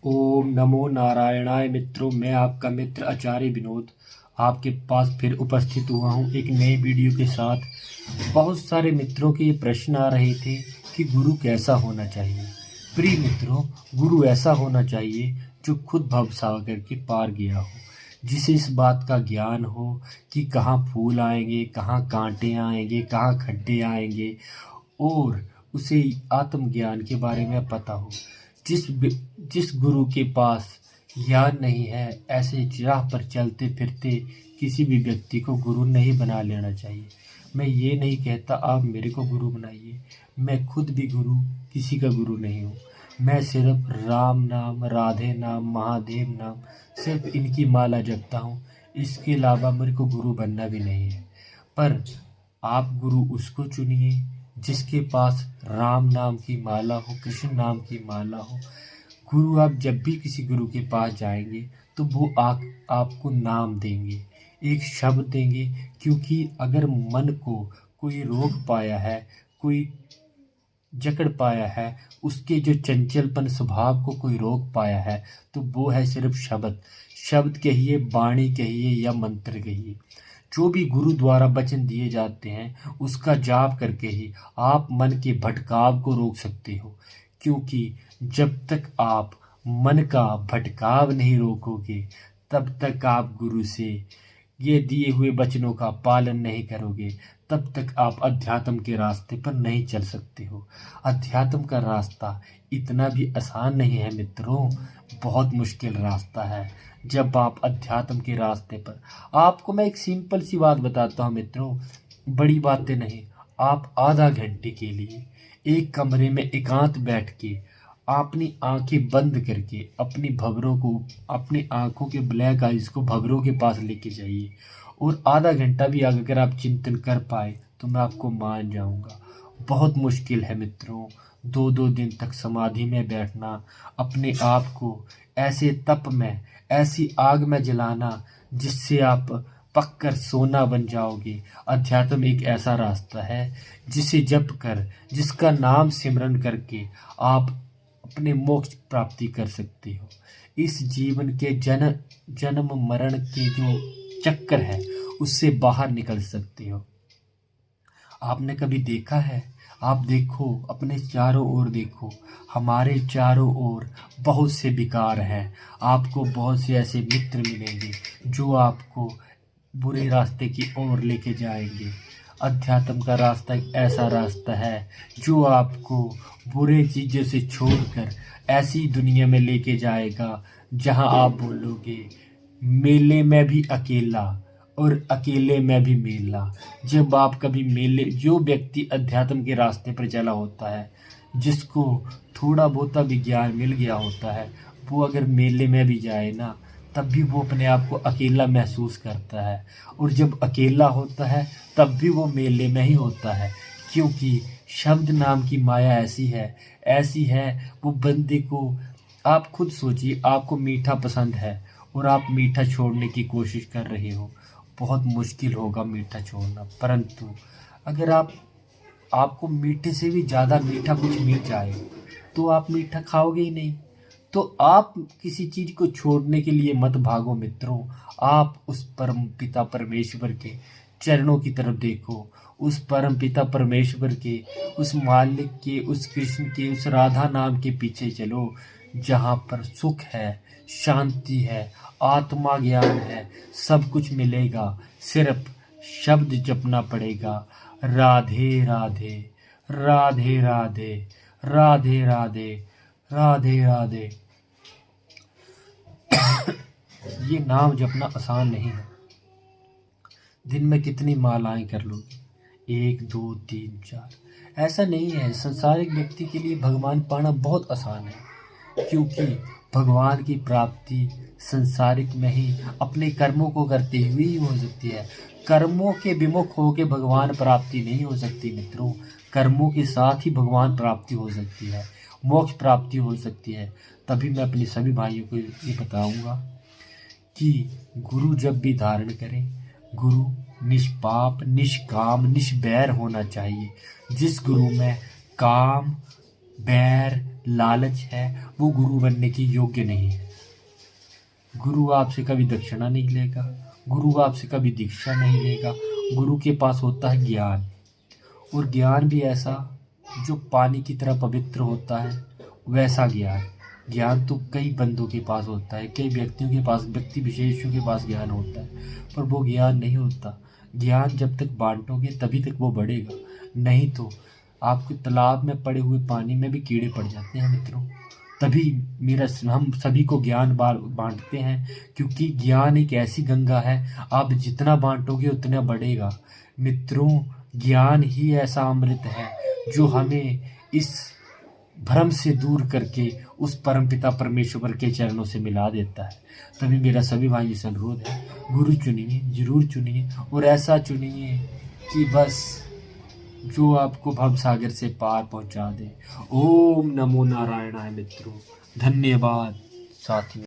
ओम नमो नारायणाय। मित्रों, मैं आपका मित्र आचार्य विनोद आपके पास फिर उपस्थित हुआ हूँ एक नई वीडियो के साथ। बहुत सारे मित्रों के ये प्रश्न आ रहे थे कि गुरु कैसा होना चाहिए। प्रिय मित्रों, गुरु ऐसा होना चाहिए जो खुद भवसागर के पार गया हो, जिसे इस बात का ज्ञान हो कि कहाँ फूल आएंगे, कहाँ कांटे आएंगे, कहाँ खड्डे आएंगे, और उसे आत्मज्ञान के बारे में पता हो। जिस गुरु के पास ज्ञान नहीं है, ऐसे राह पर चलते फिरते किसी भी व्यक्ति को गुरु नहीं बना लेना चाहिए। मैं ये नहीं कहता आप मेरे को गुरु बनाइए, मैं खुद भी गुरु किसी का गुरु नहीं हूँ। मैं सिर्फ राम नाम, राधे नाम, महादेव नाम, सिर्फ इनकी माला जपता हूँ। इसके अलावा मेरे को गुरु बनना भी नहीं है। पर आप गुरु उसको चुनिए जिसके पास राम नाम की माला हो, कृष्ण नाम की माला हो। गुरु, आप जब भी किसी गुरु के पास जाएंगे तो वो आपको नाम देंगे, एक शब्द देंगे। क्योंकि अगर मन को कोई रोक पाया है, कोई जकड़ पाया है, उसके जो चंचलपन स्वभाव को कोई रोक पाया है, तो वो है सिर्फ शब्द। शब्द कहिए, वाणी कहिए या मंत्र कहिए, जो भी गुरु द्वारा वचन दिए जाते हैं उसका जाप करके ही आप मन के भटकाव को रोक सकते हो। क्योंकि जब तक आप मन का भटकाव नहीं रोकोगे, तब तक आप गुरु से ये दिए हुए वचनों का पालन नहीं करोगे, तब तक आप अध्यात्म के रास्ते पर नहीं चल सकते हो। अध्यात्म का रास्ता इतना भी आसान नहीं है मित्रों, बहुत मुश्किल रास्ता है। जब आप अध्यात्म के रास्ते पर, आपको मैं एक सिंपल सी बात बताता हूँ मित्रों, बड़ी बातें नहीं। आप आधा घंटे के लिए एक कमरे में एकांत बैठ के अपनी आंखें बंद करके अपनी भंवरों को, अपनी आंखों के ब्लैक आइज को भंवरों के पास लेके जाइए, और आधा घंटा भी अगर आप चिंतन कर पाए तो मैं आपको मान जाऊंगा। बहुत मुश्किल है मित्रों, 2-2 दिन तक समाधि में बैठना, अपने आप को ऐसे तप में, ऐसी आग में जलाना जिससे आप पककर सोना बन जाओगे। अध्यात्म एक ऐसा रास्ता है जिसे जप कर, जिसका नाम सिमरन करके आप अपने मोक्ष प्राप्ति कर सकते हो। इस जीवन के जन्म मरण के जो चक्कर है उससे बाहर निकल सकते हो। आपने कभी देखा है? आप देखो, अपने चारों ओर देखो, हमारे चारों ओर बहुत से विकार हैं। आपको बहुत से ऐसे मित्र मिलेंगे जो आपको बुरे रास्ते की ओर लेके जाएंगे। अध्यात्म का रास्ता एक ऐसा रास्ता है जो आपको बुरे चीज़ों से छोड़कर ऐसी दुनिया में लेके जाएगा जहां आप बोलोगे मेले में भी अकेला और अकेले में भी मेला। जब आप कभी मेले, जो व्यक्ति अध्यात्म के रास्ते पर चला होता है, जिसको थोड़ा बहुत भी ज्ञान मिल गया होता है, वो अगर मेले में भी जाए ना, तब भी वो अपने आप को अकेला महसूस करता है। और जब अकेला होता है तब भी वो मेले में ही होता है। क्योंकि शब्द नाम की माया ऐसी है वो बंदे को, आप खुद सोचिए, आपको मीठा पसंद है और आप मीठा छोड़ने की कोशिश कर रहे हो। बहुत मुश्किल होगा मीठा छोड़ना, परंतु अगर आपको मीठे से भी ज़्यादा मीठा कुछ मिल जाए तो आप मीठा खाओगे ही नहीं। तो आप किसी चीज़ को छोड़ने के लिए मत भागो मित्रों। आप उस परम पिता परमेश्वर के चरणों की तरफ देखो, उस परम पिता परमेश्वर के, उस मालिक के, उस कृष्ण के, उस राधा नाम के पीछे चलो, जहाँ पर सुख है, शांति है, आत्मा ज्ञान है, सब कुछ मिलेगा। सिर्फ शब्द जपना पड़ेगा, राधे राधे, राधे राधे, राधे राधे, राधे राधे। ये नाम जपना आसान नहीं है। दिन में कितनी मालाएं कर लोगे? 1, 2, 3, 4, ऐसा नहीं है। संसारिक व्यक्ति के लिए भगवान पाना बहुत आसान है, क्योंकि भगवान की प्राप्ति संसारिक में ही अपने कर्मों को करते हुए ही हो सकती है। कर्मों के विमुख होकर भगवान प्राप्ति नहीं हो सकती मित्रों। कर्मों के साथ ही भगवान प्राप्ति हो सकती है, मोक्ष प्राप्ति हो सकती है। तभी मैं अपने सभी भाइयों को ये बताऊंगा कि गुरु जब भी धारण करें, गुरु निष्पाप, निष्काम, निष्वैर होना चाहिए। जिस गुरु में काम, बैर, लालच है, वो गुरु बनने की योग्य नहीं है। गुरु आपसे कभी दक्षिणा नहीं लेगा, गुरु आपसे कभी दीक्षा नहीं लेगा। गुरु के पास होता है ज्ञान, और ज्ञान भी ऐसा जो पानी की तरह पवित्र होता है, वैसा ज्ञान। ज्ञान तो कई बंदों के पास होता है, कई व्यक्तियों के पास, व्यक्ति विशेषों के पास ज्ञान होता है, पर वो ज्ञान नहीं होता। ज्ञान जब तक बांटोगे तभी तक वो बढ़ेगा, नहीं तो आपके तालाब में पड़े हुए पानी में भी कीड़े पड़ जाते हैं मित्रों। तभी हम सभी को ज्ञान बांटते हैं, क्योंकि ज्ञान एक ऐसी गंगा है, आप जितना बांटोगे उतना बढ़ेगा। मित्रों, ज्ञान ही ऐसा अमृत है जो हमें इस भ्रम से दूर करके उस परमपिता परमेश्वर के चरणों से मिला देता है। तभी मेरा सभी भाइयों से अनुरोध है, गुरु चुनिए, जरूर चुनिए, और ऐसा चुनिए कि बस जो आपको भव सागर से पार पहुंचा दे। ओम नमो नारायणाय मित्रों। धन्यवाद साथियों।